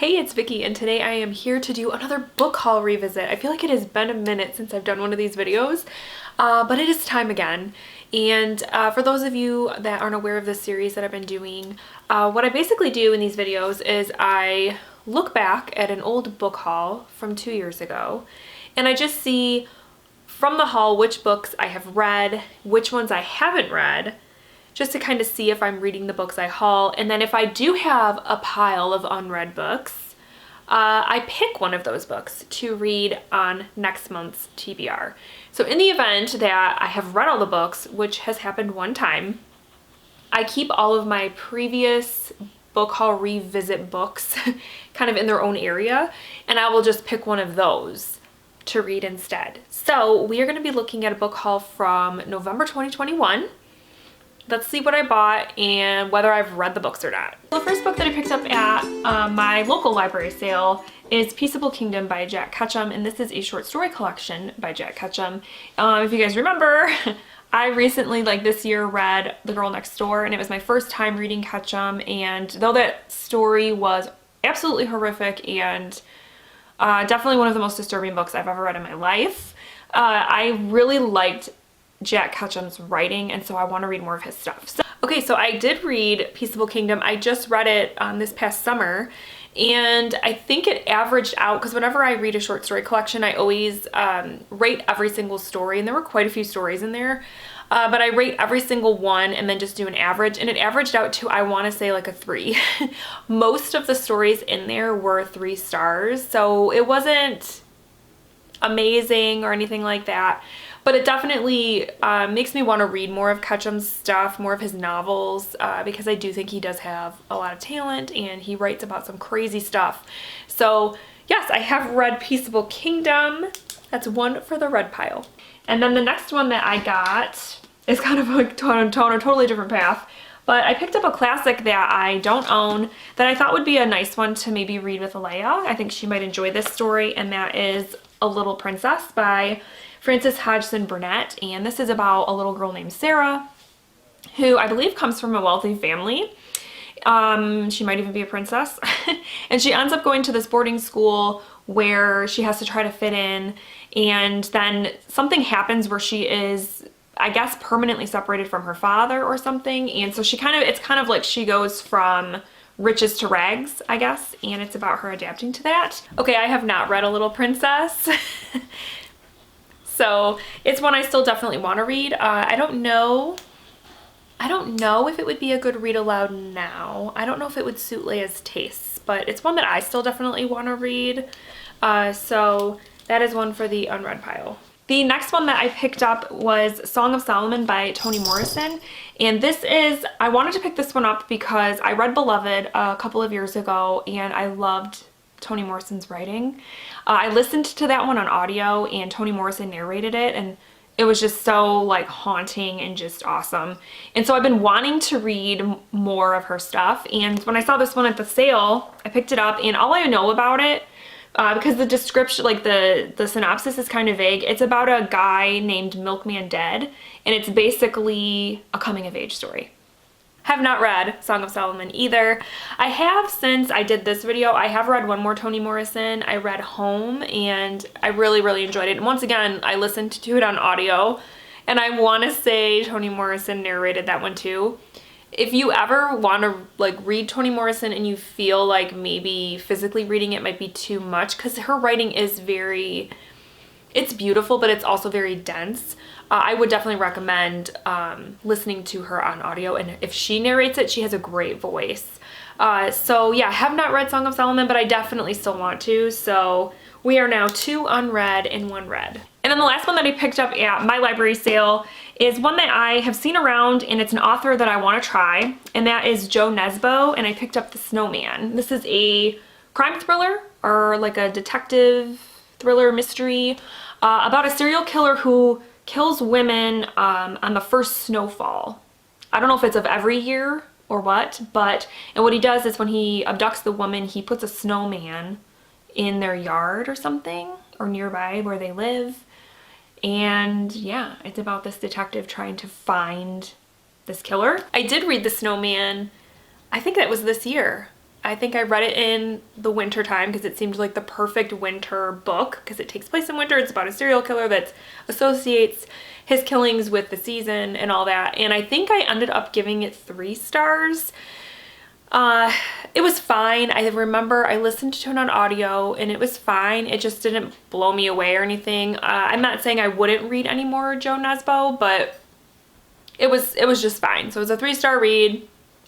Hey, it's Vicky, and today I am here to do another book haul revisit. I feel like it has been a minute since I've done one of these videos, but it is time again. And for those of you that aren't aware of this series that I've been doing, what I basically do in these videos is I look back at an old book haul from 2 years ago, and I just see from the haul which books I have read, which ones I haven't read, just to kind of see if I'm reading the books I haul. And then if I do have a pile of unread books, I pick one of those books to read on next month's TBR. So in the event that I have read all the books, which has happened one time, I keep all of my previous book haul revisit books kind of in their own area, and I will just pick one of those to read instead. So we are going to be looking at a book haul from November 2021. Let's see what I bought and whether I've read the books or not. The first book that I picked up at my local library sale is Peaceable Kingdom by Jack Ketchum, and this is a short story collection by Jack Ketchum. If you guys remember, I recently, this year, read The Girl Next Door, and it was my first time reading Ketchum, and though that story was absolutely horrific and definitely one of the most disturbing books I've ever read in my life, I really liked Jack Ketchum's writing, and so I want to read more of his stuff. So I did read Peaceable Kingdom. I just read it this past summer, and I think it averaged out, because whenever I read a short story collection, I always rate every single story, and there were quite a few stories in there, but I rate every single one and then just do an average, and it averaged out to, I want to say, like a 3. Most of the stories in there were 3 stars, so it wasn't amazing or anything like that. But it definitely makes me want to read more of Ketchum's stuff, more of his novels, because I do think he does have a lot of talent and he writes about some crazy stuff. So yes, I have read Peaceable Kingdom. That's one for the read pile. And then the next one that I got is kind of like a totally different path. But I picked up a classic that I don't own that I thought would be a nice one to maybe read with Alea. I think she might enjoy this story, and that is A Little Princess by Frances Hodgson Burnett, and this is about a little girl named Sarah, who I believe comes from a wealthy family. She might even be a princess. And she ends up going to this boarding school where she has to try to fit in, and then something happens where she is, I guess, permanently separated from her father or something, and so it's kind of like she goes from riches to rags, I guess, and it's about her adapting to that. Okay, I have not read A Little Princess. So it's one I still definitely want to read. I don't know if it would be a good read aloud now. I don't know if it would suit Leia's tastes, but it's one that I still definitely want to read. So that is one for the unread pile. The next one that I picked up was Song of Solomon by Toni Morrison. And I wanted to pick this one up because I read Beloved a couple of years ago and I loved Toni Morrison's writing. I listened to that one on audio and Toni Morrison narrated it, and it was just so haunting and just awesome. And so I've been wanting to read more of her stuff, and when I saw this one at the sale, I picked it up, and all I know about it, because the description, the synopsis is kind of vague, it's about a guy named Milkman Dead, and it's basically a coming of age story. Have not read Song of Solomon either. I have, since I did this video, I have read one more Toni Morrison. I read Home, and I really, really enjoyed it. And once again, I listened to it on audio, and I want to say Toni Morrison narrated that one too. If you ever want to read Toni Morrison and you feel like maybe physically reading it might be too much, because her writing is it's beautiful, but it's also very dense. I would definitely recommend listening to her on audio, and if she narrates it, she has a great voice. So yeah, I have not read Song of Solomon, but I definitely still want to, so we are now 2 unread and 1 read. And then the last one that I picked up at my library sale is one that I have seen around, and it's an author that I want to try, and that is Jo Nesbø, and I picked up The Snowman. This is a crime thriller, or a detective thriller mystery, about a serial killer who kills women on the first snowfall. I don't know if it's of every year or what, and what he does is when he abducts the woman, he puts a snowman in their yard or something, or nearby where they live. And yeah, it's about this detective trying to find this killer. I did read The Snowman, I think that was this year. I think I read it in the winter time because it seemed like the perfect winter book because it takes place in winter. It's about a serial killer that associates his killings with the season and all that. And I think I ended up giving it 3 stars. It was fine. I remember I listened to it on audio and it was fine. It just didn't blow me away or anything. I'm not saying I wouldn't read any more Joe Nesbo, but it was just fine. So it was a 3-star read.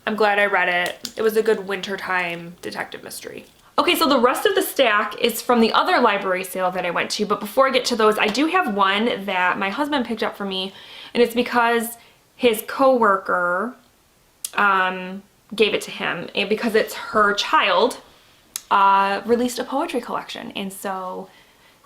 I'm glad I read it. It was a good wintertime detective mystery. Okay, so the rest of the stack is from the other library sale that I went to, but before I get to those, I do have one that my husband picked up for me, and it's because his coworker gave it to him, and because it's her child released a poetry collection, and so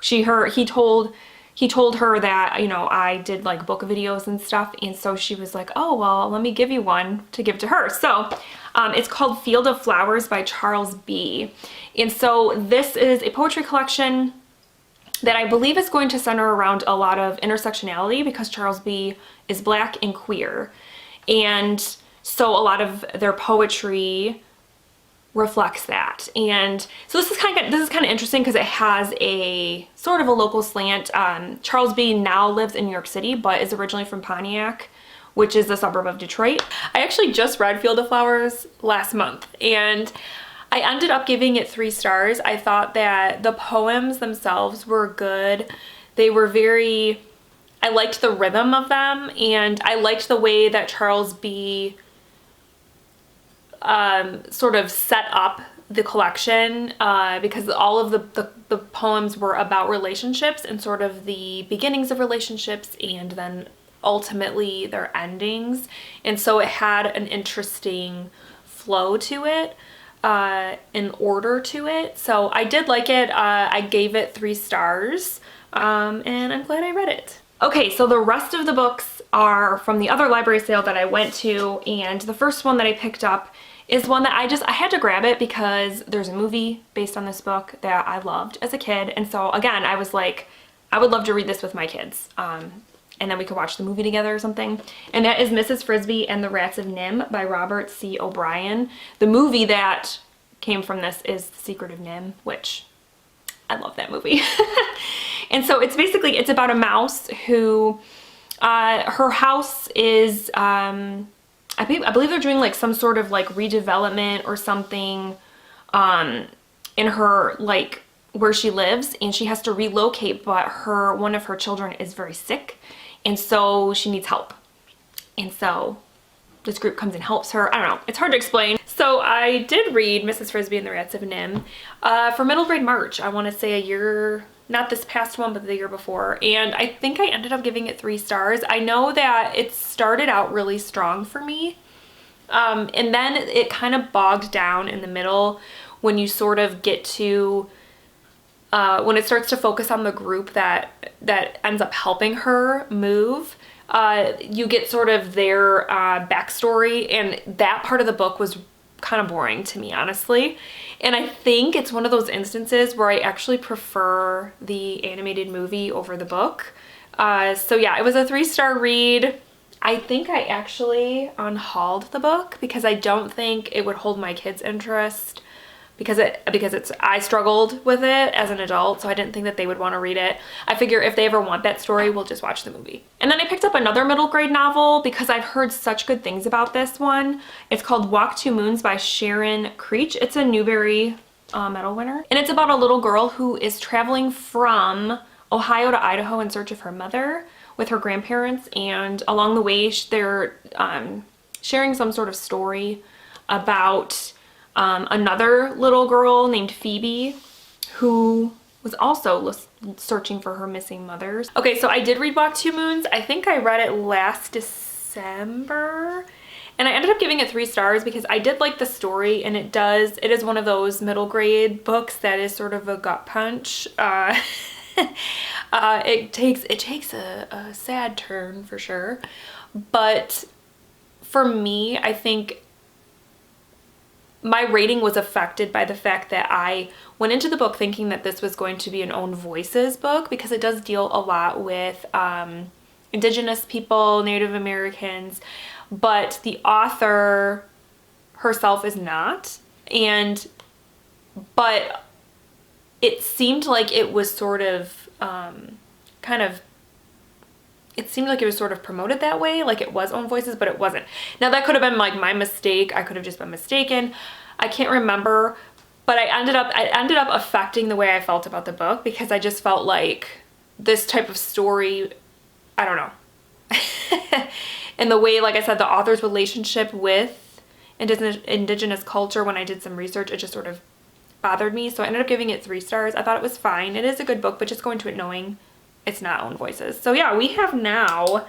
he told her that, you know, I did like book videos and stuff, and so she was like, oh, well, let me give you one to give to her. So it's called Field of Flowers by Charles B. And so this is a poetry collection that I believe is going to center around a lot of intersectionality because Charles B is Black and queer. And so a lot of their poetry reflects that. And so this is kind of interesting because it has a sort of a local slant. Charles B now lives in New York City, but is originally from Pontiac, which is a suburb of Detroit. I actually just read Field of Flowers last month, and I ended up giving it 3 stars. I thought that the poems themselves were good. They were I liked the rhythm of them, and I liked the way that Charles B sort of set up the collection because all of the poems were about relationships and sort of the beginnings of relationships and then ultimately their endings. And so it had an interesting flow to it, an order to it. So I did like it. I gave it 3 stars, and I'm glad I read it. Okay, so the rest of the books are from the other library sale that I went to, and the first one that I picked up is one that I had to grab it because there's a movie based on this book that I loved as a kid. And so again, I was like, I would love to read this with my kids. And then we could watch the movie together or something. And that is Mrs. Frisby and the Rats of Nim by Robert C. O'Brien. The movie that came from this is The Secret of Nim, which I love that movie. And so it's about a mouse who, her house is, I believe they're doing like some sort of like redevelopment or something in her, like where she lives, and she has to relocate, but one of her children is very sick, and so she needs help. And so this group comes and helps her. I don't know, it's hard to explain. So I did read Mrs. Frisby and the Rats of Nim for middle grade March. I want to say a year, not this past one, but the year before. And I think I ended up giving it 3 stars. I know that it started out really strong for me. And then it kind of bogged down in the middle when you sort of get to, when it starts to focus on the group that ends up helping her move. You get sort of their backstory, and that part of the book was kind of boring to me, honestly. And I think it's one of those instances where I actually prefer the animated movie over the book. So yeah, it was a 3-star read. I think I actually unhauled the book because I don't think it would hold my kids' interest because I struggled with it as an adult, so I didn't think that they would want to read it. I figure if they ever want that story, we'll just watch the movie. And then I picked up another middle grade novel because I've heard such good things about this one. It's called Walk Two Moons by Sharon Creech. It's a Newbery Medal winner. And it's about a little girl who is traveling from Ohio to Idaho in search of her mother with her grandparents, and along the way they're sharing some sort of story about another little girl named Phoebe who was also searching for her missing mothers. Okay, so I did read Walk Two Moons. I think I read it last December, and I ended up giving it 3 stars because I did like the story, and it is one of those middle grade books that is sort of a gut punch. It takes a sad turn for sure, but for me, I think my rating was affected by the fact that I went into the book thinking that this was going to be an Own Voices book because it does deal a lot with Indigenous people, Native Americans, but the author herself is not. But it seemed like it was sort of it seemed like it was sort of promoted that way, like it was Own Voices, but it wasn't. Now that could have been like my mistake. I could have just been mistaken. I can't remember, but it ended up affecting the way I felt about the book, because I just felt like this type of story, I don't know. And the way, like I said, the author's relationship with indigenous culture, when I did some research, it just sort of bothered me. So I ended up giving it 3 stars. I thought it was fine. It is a good book, but just going to it knowing it's not Own Voices. So yeah, we have now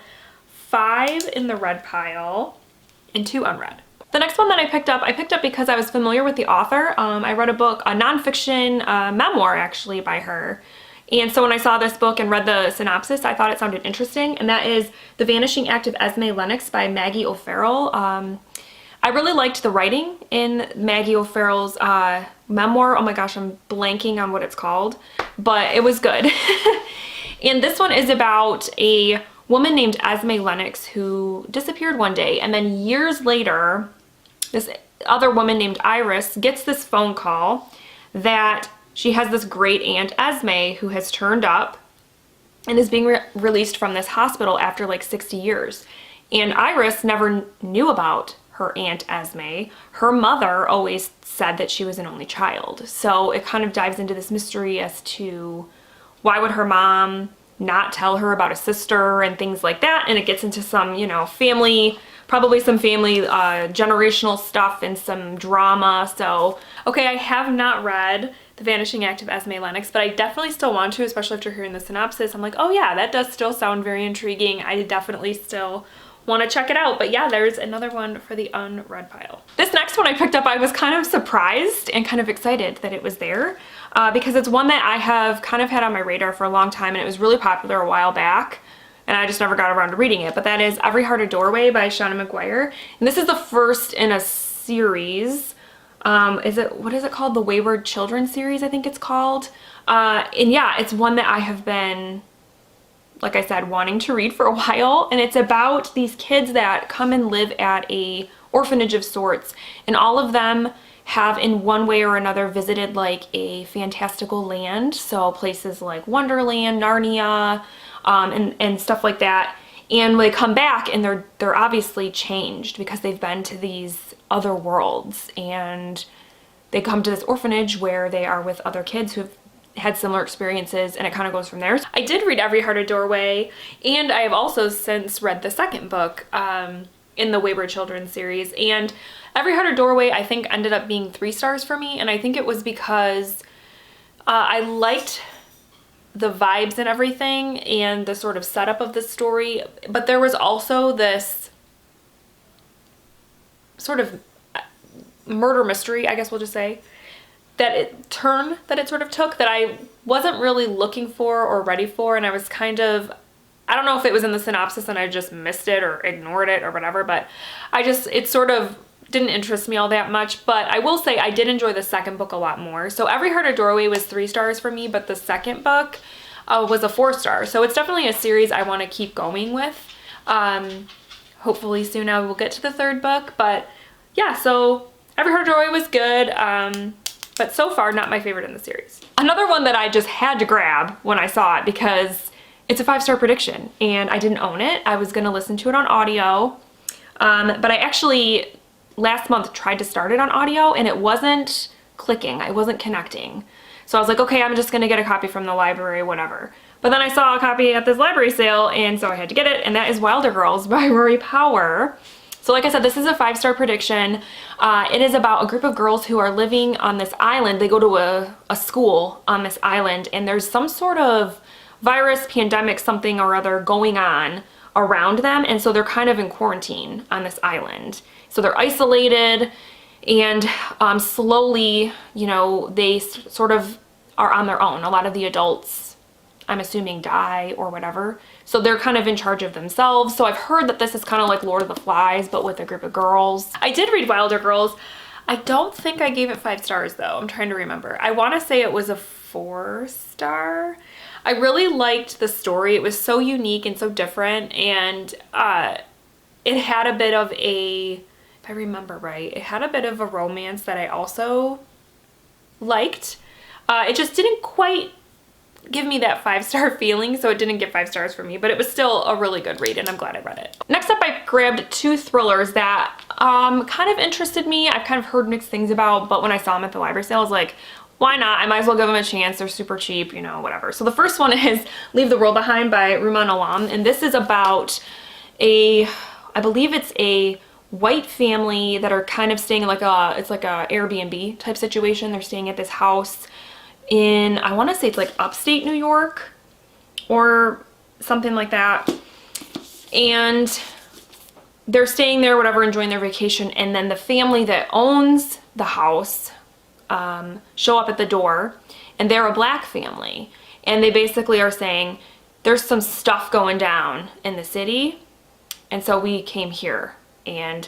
5 in the read pile and 2 unread. The next one that I picked up because I was familiar with the author. I read a book, a nonfiction memoir actually by her. And so when I saw this book and read the synopsis, I thought it sounded interesting. And that is The Vanishing Act of Esme Lennox by Maggie O'Farrell. I really liked the writing in Maggie O'Farrell's memoir. Oh my gosh, I'm blanking on what it's called, but it was good. And this one is about a woman named Esme Lennox who disappeared one day, and then years later, this other woman named Iris gets this phone call that she has this great aunt Esme who has turned up and is being released from this hospital after like 60 years. And Iris never knew about her aunt Esme. Her mother always said that she was an only child. So it kind of dives into this mystery as to why would her mom not tell her about a sister and things like that. And it gets into some, you know, probably some family generational stuff and some drama. So, okay, I have not read The Vanishing Act of Esme Lennox, but I definitely still want to, especially after hearing the synopsis. I'm like, oh yeah, that does still sound very intriguing. I definitely still want to check it out. But yeah, there's another one for the unread pile. This next one I picked up, I was kind of surprised and kind of excited that it was there because it's one that I have kind of had on my radar for a long time, and it was really popular a while back, and I just never got around to reading it. But that is Every Heart a Doorway by Shauna McGuire. And this is the first in a series. What is it called? The Wayward Children series, I think it's called. And yeah, it's one that I have been, like I said, wanting to read for a while. And it's about these kids that come and live at a orphanage of sorts, and all of them have in one way or another visited like a fantastical land. So places like Wonderland, Narnia, and stuff like that. And when they come back, and they're obviously changed because they've been to these other worlds, and they come to this orphanage where they are with other kids who have had similar experiences, and it kind of goes from there. I did read Every Heart a Doorway, and I have also since read the second book in the Wayward Children series. And Every Heart a Doorway, I think, ended up being 3 stars for me, and I think it was because I liked the vibes and everything and the sort of setup of the story, but there was also this sort of murder mystery, I guess we'll just say, that it sort of took that I wasn't really looking for or ready for. And I was kind of, I don't know if it was in the synopsis and I just missed it or ignored it or whatever, but it sort of didn't interest me all that much. But I will say I did enjoy the second book a lot more. So Every Heart a Doorway was 3 stars for me, but the second book was a 4 star. So it's definitely a series I want to keep going with. Hopefully soon I will get to the 3rd book. But yeah, so Every Heart a Doorway was good. But so far, not my favorite in the series. Another one that I just had to grab when I saw it because it's a 5-star prediction, and I didn't own it. I was gonna listen to it on audio, but I actually last month tried to start it on audio, and it wasn't clicking. I wasn't connecting. So I was like, okay, I'm just gonna get a copy from the library, whatever. But then I saw a copy at this library sale, and so I had to get it, and that is Wilder Girls by Rory Power. So like I said, this is a 5-star prediction. It is about a group of girls who are living on this island. They go to a school on this island, and there's some sort of virus, pandemic, something or other going on around them, and so they're kind of in quarantine on this island. So they're isolated, and slowly, you know, they sort of are on their own. A lot of the adults, I'm assuming, die or whatever. So they're kind of in charge of themselves. So I've heard that this is kind of like Lord of the Flies, but with a group of girls. I did read Wilder Girls. I don't think I gave it 5 stars though. I'm trying to remember. I want to say it was a 4 star. I really liked the story. It was so unique and so different, and it had a bit of a, if I remember right. It had a bit of a romance that I also liked. It just didn't quite give me that 5-star feeling, so it didn't get 5 stars for me, but it was still a really good read and I'm glad I read it. Next up, I grabbed 2 thrillers that kind of interested me. I've kind of heard mixed things about, but when I saw them at the library sale, I was like, why not? I might as well give them a chance. They're super cheap, you know, whatever. So the first one is Leave the World Behind by Rumaan Alam, and this is about I believe it's a white family that are kind of staying in it's like a Airbnb type situation. They're staying at this house in, I want to say it's like upstate New York or something like that. And they're staying there, whatever, enjoying their vacation. And then the family that owns the house show up at the door, and they're a black family. And they basically are saying, there's some stuff going down in the city, and so we came here. And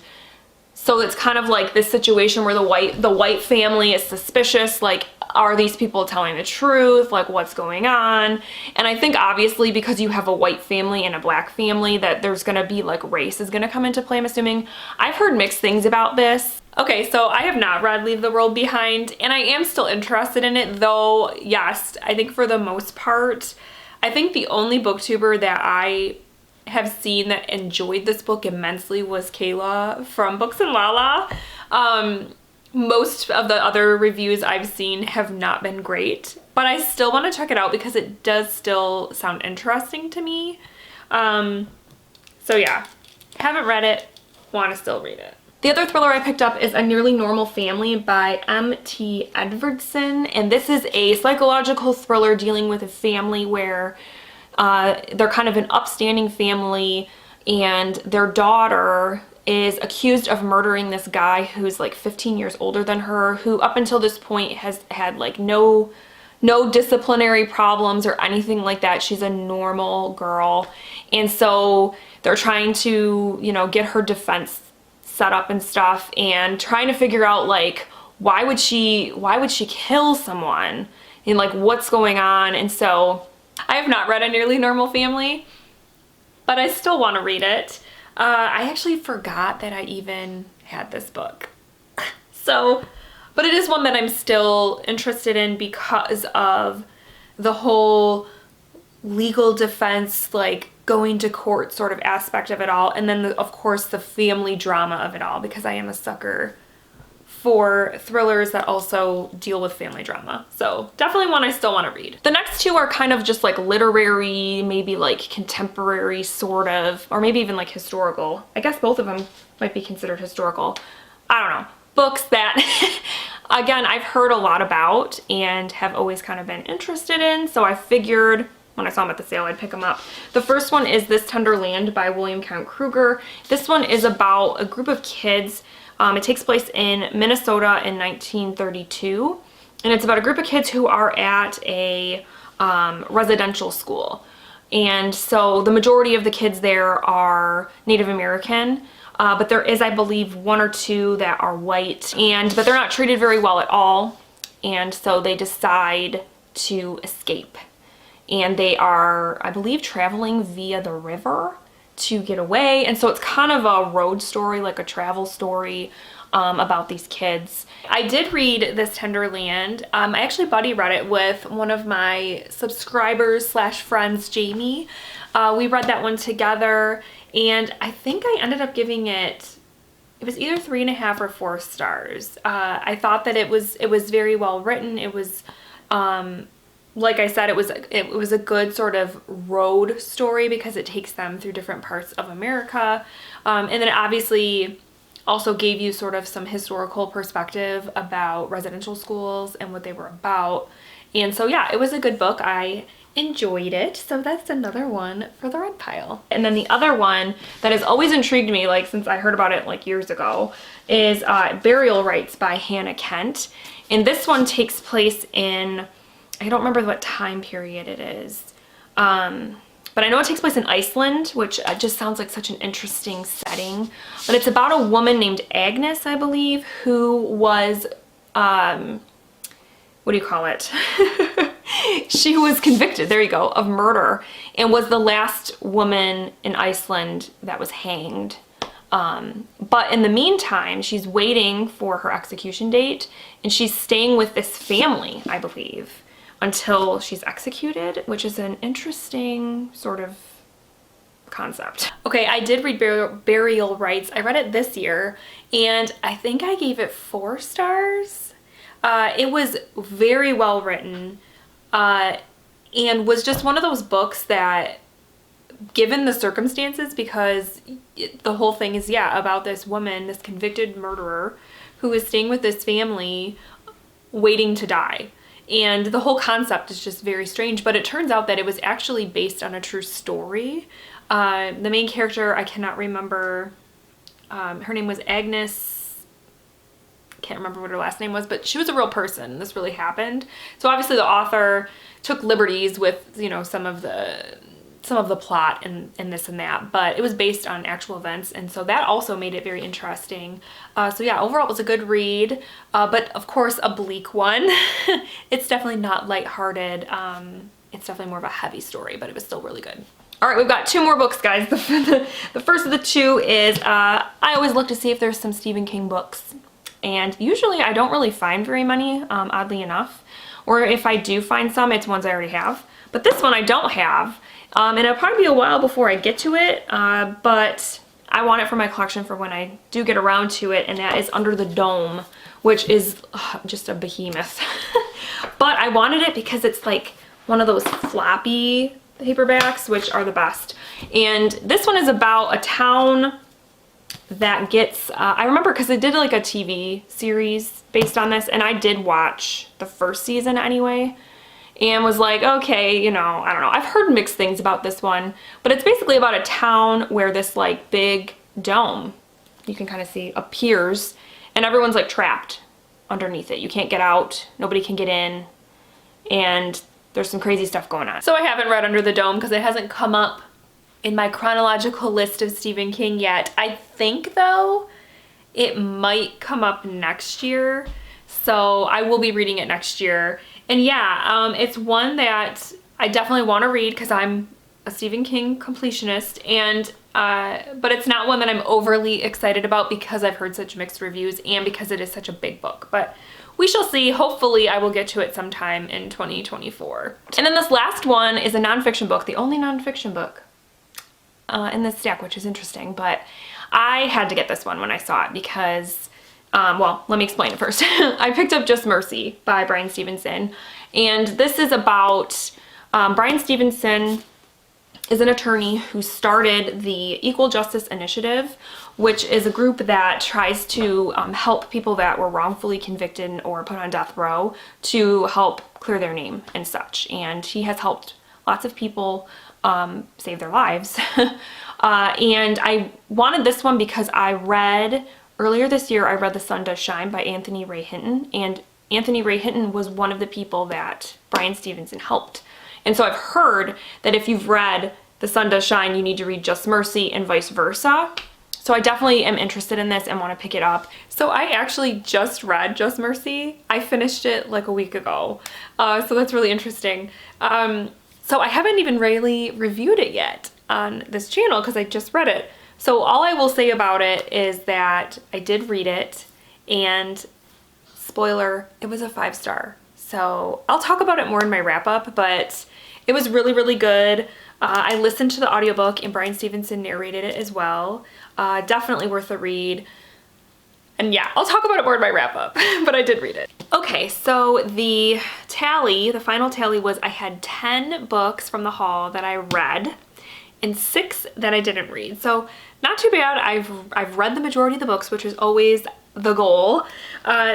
so it's kind of like this situation where the white family is suspicious, like, are these people telling the truth? Like, what's going on? And I think obviously because you have a white family and a black family that there's gonna be like race is gonna come into play, I'm assuming. I've heard mixed things about this. Okay, so I have not read Leave the World Behind, and I am still interested in it, though, yes, I think for the most part, I think the only booktuber that I have seen that enjoyed this book immensely was Kayla from Books and Lala. Most of the other reviews I've seen have not been great, but I still want to check it out because it does still sound interesting to me. So yeah, haven't read it, want to still read it. The other thriller I picked up is A Nearly Normal Family by M.T. Edvardson, and this is a psychological thriller dealing with a family where they're kind of an upstanding family, and their daughter is accused of murdering this guy who's like 15 years older than her, who up until this point has had like no disciplinary problems or anything like that. She's a normal girl. And so they're trying to, you know, get her defense set up and stuff, and trying to figure out like why would she kill someone, and like what's going on. And so I have not read A Nearly Normal Family, but I still want to read it. I actually forgot that I even had this book. So, but it is one that I'm still interested in because of the whole legal defense, like going to court sort of aspect of it all. And then of course the family drama of it all, because I am a sucker for thrillers that also deal with family drama. So definitely one I still want to read. The next 2 are kind of just like literary, maybe like contemporary sort of, or maybe even like historical. I guess both of them might be considered historical. I don't know. Books that, again, I've heard a lot about and have always kind of been interested in. So I figured when I saw them at the sale, I'd pick them up. The first one is This Tender Land by William Count Kruger. This one is about a group of kids. It takes place in Minnesota in 1932, and it's about a group of kids who are at a residential school. And so the majority of the kids there are Native American, but there is, I believe, 1 or 2 that are white, but they're not treated very well at all. And so they decide to escape. And they are, I believe, traveling via the river to get away. And so it's kind of a road story, like a travel story about these kids. I did read This Tender Land. I actually buddy read it with one of my subscribers / friends, Jamie. We read that one together, and I think I ended up giving it was either 3.5 or 4 stars. I thought that it was very well written. It was like I said, it was a good sort of road story because it takes them through different parts of America. And then it obviously also gave you sort of some historical perspective about residential schools and what they were about. And so yeah, it was a good book. I enjoyed it. So that's another one for the red pile. And then the other one that has always intrigued me, like since I heard about it like years ago, is Burial Rites by Hannah Kent. And this one takes place in, I don't remember what time period it is, but I know it takes place in Iceland, which just sounds like such an interesting setting. But it's about a woman named Agnes, I believe, who was, what do you call it? She was convicted, there you go, of murder, and was the last woman in Iceland that was hanged. But in the meantime, she's waiting for her execution date, and she's staying with this family, I believe, until she's executed, which is an interesting sort of concept. Okay, I did read Burial Rites. I read it this year, and I think I gave it 4 stars. It was very well written, and was just one of those books that, given the circumstances, because the whole thing is, yeah, about this woman, this convicted murderer, who is staying with this family waiting to die. And the whole concept is just very strange, but it turns out that it was actually based on a true story. The main character, I cannot remember, her name was Agnes, can't remember what her last name was, but she was a real person. This really happened. So obviously the author took liberties with, you know, some of the plot and this and that, but it was based on actual events, and so that also made it very interesting. So yeah, overall it was a good read, but of course a bleak one. It's definitely not lighthearted. It's definitely more of a heavy story, but it was still really good. All right, we've got 2 more books, guys. The first of the 2 is, I always look to see if there's some Stephen King books, and usually I don't really find very many, oddly enough, or if I do find some, it's ones I already have. But this one I don't have, and it'll probably be a while before I get to it, but I want it for my collection for when I do get around to it, and that is Under the Dome, which is just a behemoth. But I wanted it because it's like one of those floppy paperbacks, which are the best. And this one is about a town that gets, I remember because they did like a TV series based on this, and I did watch the first season anyway, and was like, okay, you know, I don't know. I've heard mixed things about this one, but it's basically about a town where this like big dome, you can kind of see, appears, and everyone's like trapped underneath it. You can't get out, nobody can get in, and there's some crazy stuff going on. So I haven't read Under the Dome because it hasn't come up in my chronological list of Stephen King yet. I think though it might come up next year, so I will be reading it next year. And yeah, it's one that I definitely want to read because I'm a Stephen King completionist, and but it's not one that I'm overly excited about because I've heard such mixed reviews and because it is such a big book. But we shall see. Hopefully I will get to it sometime in 2024. And then this last one is a nonfiction book, the only nonfiction book in this stack, which is interesting, but I had to get this one when I saw it because, well, let me explain it first. I picked up Just Mercy by Bryan Stevenson, and this is about Bryan Stevenson is an attorney who started the Equal Justice Initiative, which is a group that tries to help people that were wrongfully convicted or put on death row to help clear their name and such. And he has helped lots of people save their lives. And I wanted this one because earlier this year, I read The Sun Does Shine by Anthony Ray Hinton, and Anthony Ray Hinton was one of the people that Bryan Stevenson helped. And so I've heard that if you've read The Sun Does Shine, you need to read Just Mercy and vice versa. So I definitely am interested in this and want to pick it up. So I actually just read Just Mercy. I finished it like a week ago. So that's really interesting. So I haven't even really reviewed it yet on this channel because I just read it. So all I will say about it is that I did read it, and spoiler, it was a 5-star. So I'll talk about it more in my wrap up, but it was really, really good. I listened to the audiobook and Bryan Stevenson narrated it as well. Definitely worth a read. And yeah, I'll talk about it more in my wrap up, but I did read it. Okay, so the final tally was I had 10 books from the haul that I read and 6 that I didn't read. So not too bad. I've read the majority of the books, which is always the goal.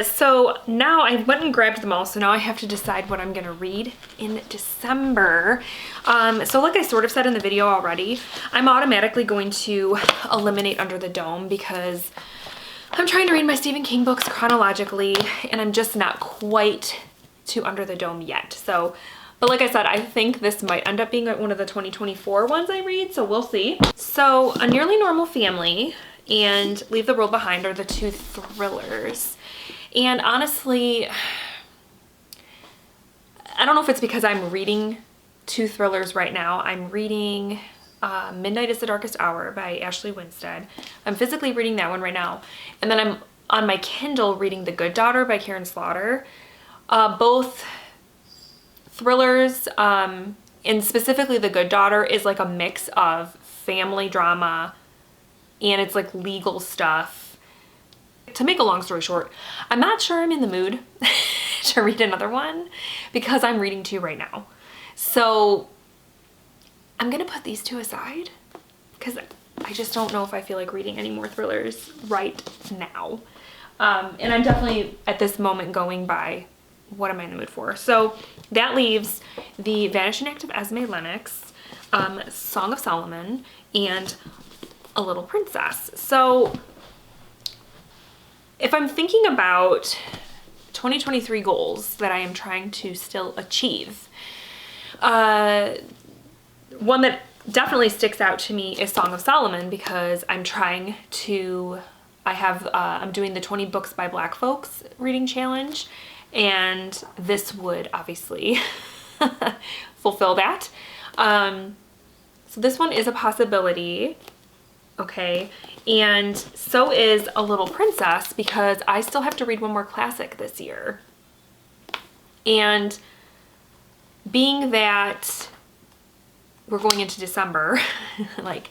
So now I went and grabbed them all, so now I have to decide what I'm gonna read in December. So like I sort of said in the video already, I'm automatically going to eliminate Under the Dome because I'm trying to read my Stephen King books chronologically, and I'm just not quite to Under the Dome yet. So, but like I said, I think this might end up being one of the 2024 ones I read, so we'll see. So A Nearly Normal Family and Leave the World Behind are the 2 thrillers. And honestly, I don't know if it's because I'm reading 2 thrillers right now. I'm reading Midnight is the Darkest Hour by Ashley Winstead. I'm physically reading that one right now. And then I'm on my Kindle reading The Good Daughter by Karen Slaughter. Both thrillers, and specifically The Good Daughter is like a mix of family drama and it's like legal stuff. To make a long story short, I'm not sure I'm in the mood to read another one because I'm reading two right now. So I'm gonna put these two aside because I just don't know if I feel like reading any more thrillers right now. And I'm definitely at this moment going by what am I in the mood for. So that leaves The Vanishing Act of Esme Lennox, Song of Solomon, and A Little Princess. So if I'm thinking about 2023 goals that I am trying to still achieve, one that definitely sticks out to me is Song of Solomon because I'm trying to, I'm doing the 20 books by Black folks reading challenge, and this would obviously fulfill that. So this one is a possibility, okay? And so is A Little Princess because I still have to read one more classic this year. And being that we're going into December, like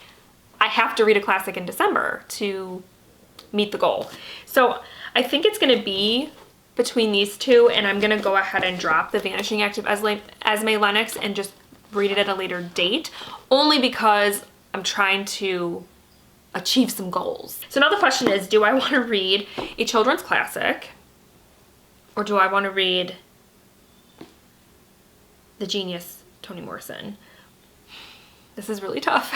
I have to read a classic in December to meet the goal. So I think it's gonna be between these two, and I'm gonna go ahead and drop The Vanishing Act of Esme Lennox and just read it at a later date, only because I'm trying to achieve some goals. So now the question is, do I wanna read a children's classic or do I wanna read The Genius, Toni Morrison? This is really tough.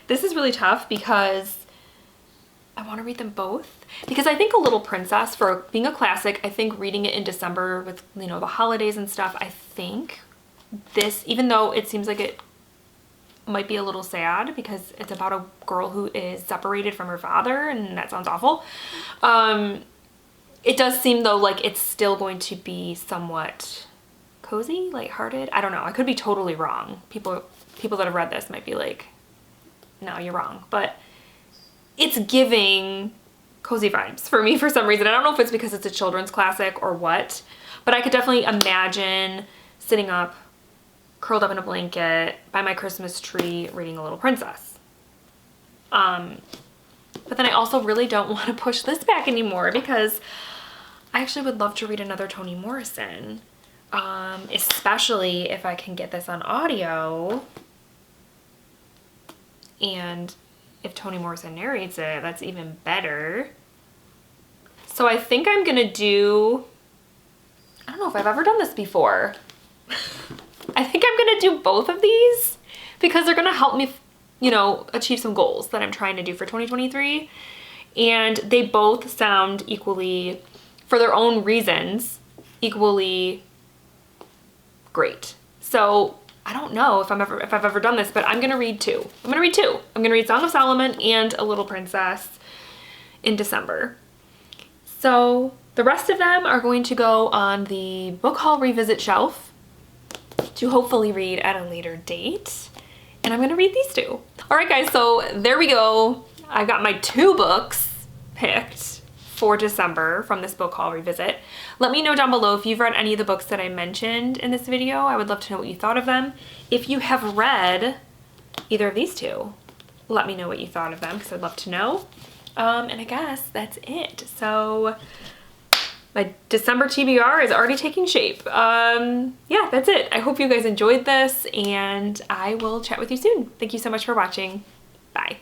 This is really tough because I want to read them both. Because I think A Little Princess, for being a classic, I think reading it in December with, you know, the holidays and stuff, I think this, even though it seems like it might be a little sad because it's about a girl who is separated from her father, and that sounds awful. It does seem though like it's still going to be somewhat cozy, lighthearted. I don't know. I could be totally wrong. People that have read this might be like, no, you're wrong. But it's giving cozy vibes for me for some reason. I don't know if it's because it's a children's classic or what, but I could definitely imagine sitting up, curled up in a blanket by my Christmas tree, reading A Little Princess. But then I also really don't want to push this back anymore because I actually would love to read another Toni Morrison. Especially if I can get this on audio, and if Toni Morrison narrates it, that's even better. So I think I'm gonna do, I don't know if I've ever done this before. I think I'm gonna do both of these because they're gonna help me, you know, achieve some goals that I'm trying to do for 2023. And they both sound equally, for their own reasons, equally great. So I don't know if I've ever done this, but I'm gonna read two. I'm gonna read two. I'm gonna read Song of Solomon and A Little Princess in December. So the rest of them are going to go on the book haul revisit shelf to hopefully read at a later date. And I'm gonna read these two. All right guys, so there we go. I've got my two books picked for December from this book haul revisit. Let me know down below if you've read any of the books that I mentioned in this video. I would love to know what you thought of them. If you have read either of these two, let me know what you thought of them because I'd love to know. And I guess that's it. So my December TBR is already taking shape. Yeah, that's it. I hope you guys enjoyed this and I will chat with you soon. Thank you so much for watching. Bye.